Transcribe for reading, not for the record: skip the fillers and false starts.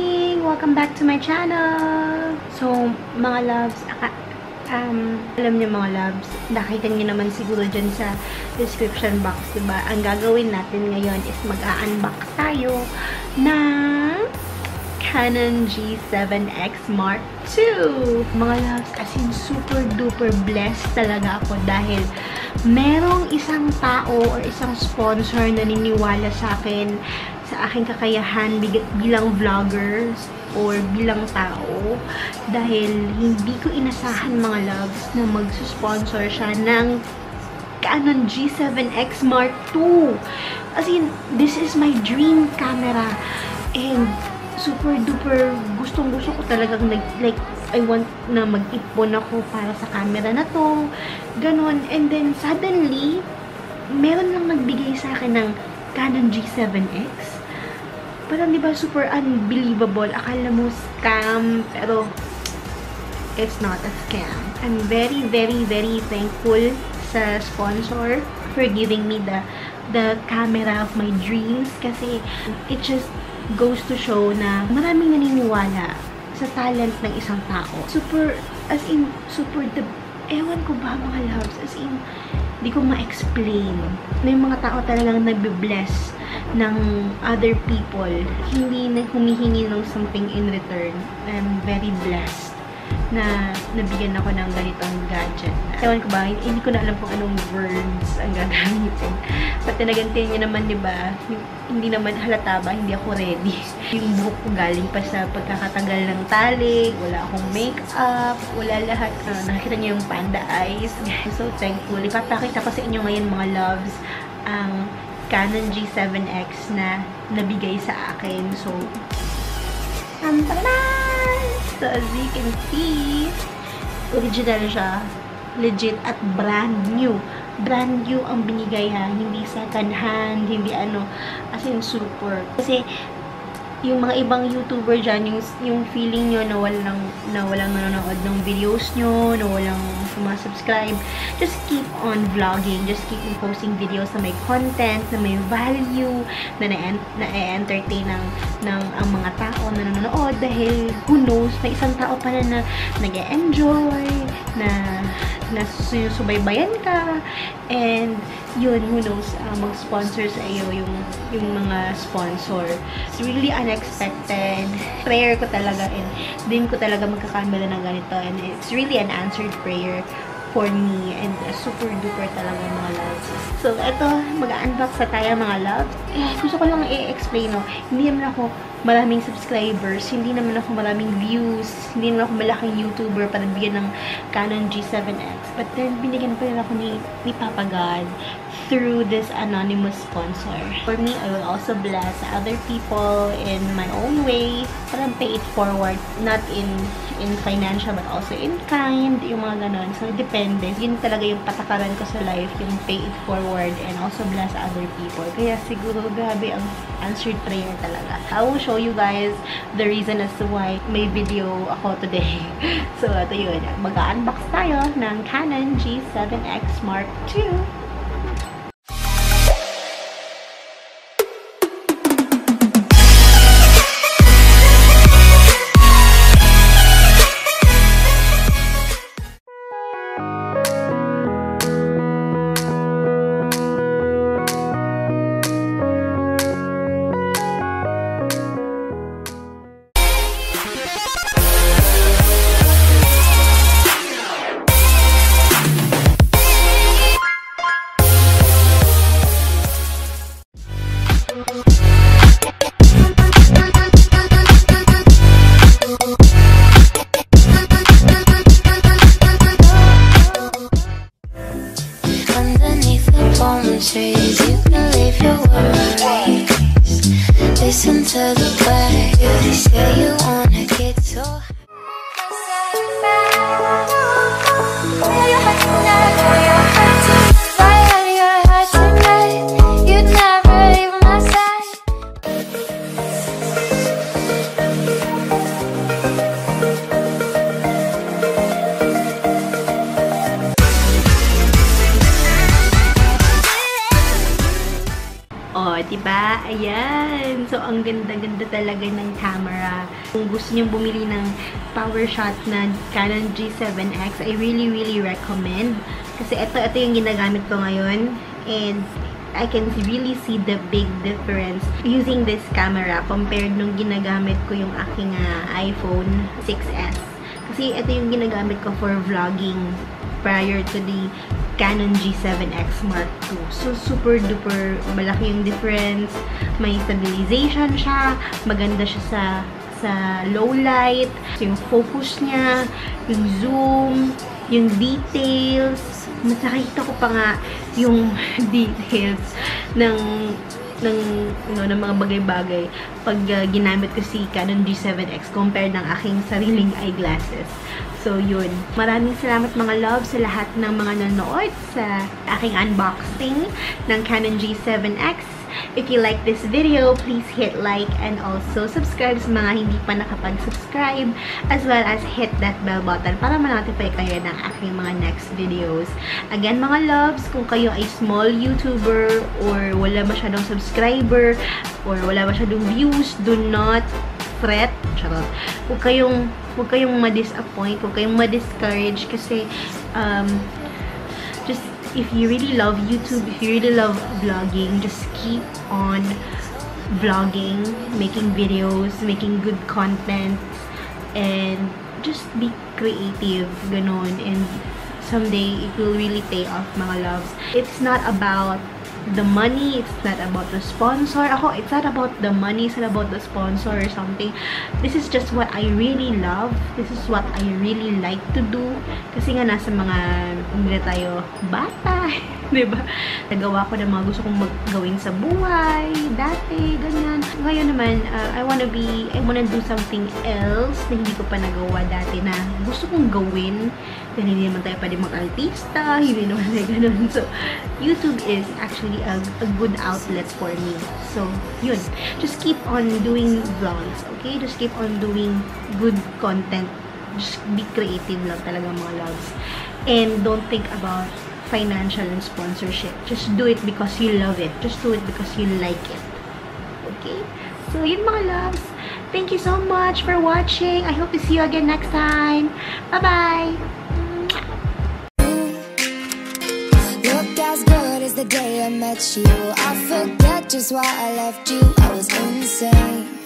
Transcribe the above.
morning! Welcome back to my channel! So, mga loves, alam niyo mga loves, nakita niyo naman siguro dyan sa description box, diba? Ang gagawin natin ngayon is mag-a-unbox tayo ng Canon G7X Mark II. Mga loves, as in super duper blessed talaga ako dahil merong isang tao or isang sponsor na niniwala sa akin sa aking kakayahan bilang vlogger or bilang tao dahil hindi ko inasahan mga loves na magsusponsor siya ng Canon G7X Mark II. As in, this is my dream camera and super duper gustong-gusto ko talagang I want na mag-ipon ako para sa camera na to. Ganon. And then suddenly, meron lang nagbigay sa akin ng Canon G7X. Parang diba super unbelievable. Akala mo scam, pero it's not a scam. I'm very, very, very thankful sa sponsor for giving me the camera of my dreams kasi it just goes to show na maraming naniniwala sa talent ng isang tao. Super, as in, super ewan ko ba mga loves, as in, di ko ma-explain na yung mga tao talagang nagbe-bless ng other people, hindi na humihingi ng something in return. I'm very blessed na nabigyan ako ng ganitong gadget. Ewan ko ba, hindi ko na alam kung anong words ang gagamitin. Pati nagantin niya naman, diba, hindi naman halata ba, hindi ako ready. Yung buhok ko galing pa sa pagkakatagal ng tali, wala akong makeup, wala lahat. Nakikita niyo yung panda eyes. So thankful. Ipapakita ko sa inyo ngayon mga loves ang Canon G7X na nabigay sa akin. So, so as you can see, original siya. Legit at brand new. Brand new ang binigay ha. Hindi second hand, hindi ano. As in super. Kasi, yung mga ibang YouTuber dyan, yung feeling nyo na walang nanonood ng videos nyo, na walang sumasubscribe, just keep on vlogging, just keep on posting videos na may content, na may value, na na-entertain ng ang mga tao na nanonood dahil who knows, may isang tao pa na nag-e-enjoy, na sinusubaybayan ka, and yun, who knows, mag-sponsor sa iyo yung mga sponsor. It's really unexpected. Prayer ko talaga and din ko talaga magkakamera ng ganito and it's really an answered prayer for me and super duper talaga mga loves. So, eto, mag-unbox na tayo mga loves. Gusto ko lang i-explain, no? Hindi naman ako maraming subscribers, hindi naman ako maraming views, hindi naman ako malaking YouTuber para bigyan ng Canon G7X. But then, binigyan pa rin ako ni Papa God through this anonymous sponsor. For me, I will also bless other people in my own way. Parang pay it forward, not in financial but also in kind, yung mga ganon. So, depende. Yun talaga yung patakaran ko sa life, yung pay it forward and also bless other people. Kaya siguro, grabe ang answered prayer talaga. I will show you guys the reason as to why may video ako today. So, ito yun. Mag-unbox tayo ng Canon G7X Mark II. Trees, you can leave your worries. Listen to the way they say you wanna get so high. You'd never leave my side. Oh, diba? Ayan. So, ang ganda-ganda talaga ng camera. Kung gusto nyo bumili ng PowerShot na Canon G7X, I really recommend. Kasi ito yung ginagamit ko ngayon. And I can really see the big difference using this camera compared nung ginagamit ko yung aking iPhone 6s. Kasi ito yung ginagamit ko for vlogging prior to the Canon G7X Mark II. So, super duper malaki yung difference. May stabilization siya. Maganda siya sa low light. So, yung focus niya, yung zoom, yung details. Mas nakikita ko pa nga yung details ng mga bagay-bagay pag ginamit ko si Canon G7X compared ng aking sariling eyeglasses. So, yun. Maraming salamat mga love sa lahat ng mga nanonood sa aking unboxing ng Canon G7X. If you like this video, please hit like and also subscribe sa mga hindi pa nakapag-subscribe, as well as hit that bell button para ma-notify kayo ng aking mga next videos. Again mga loves, kung kayo ay small YouTuber or wala masyadong subscriber or wala masyadong views, do not fret. Charot. Huwag kayong ma-disappoint, huwag kayong ma-discourage kasi just if you really love YouTube, if you really love vlogging, just keep on vlogging, making videos, making good content, and just be creative, ganon, and someday it will really pay off mga loves. It's not about the money, it's not about the sponsor. It's not about the money, it's not about the sponsor or something. This is just what I really love. This is what I really like to do. Kasi nga nasa mga, hindi tayo bata, diba? Nagawa ko ng mga gusto kong gawin sa buhay, dati, ganyan. Ngayon naman, I wanna do something else na hindi ko pa nagawa dati na gusto kong gawin. Then, hindi naman tayo pwede mag-artista, hindi naman tayo ganun. So, YouTube is actually a good outlet for me. So, yun. Just keep on doing vlogs, okay? Just keep on doing good content. Just be creative lang talaga mga loves. And don't think about financial and sponsorship. Just do it because you love it. Just do it because you like it. Okay? So, yun mga loves. Thank you so much for watching. I hope to see you again next time. Bye-bye! As good as the day I met you, I forget just why I left you. I was insane.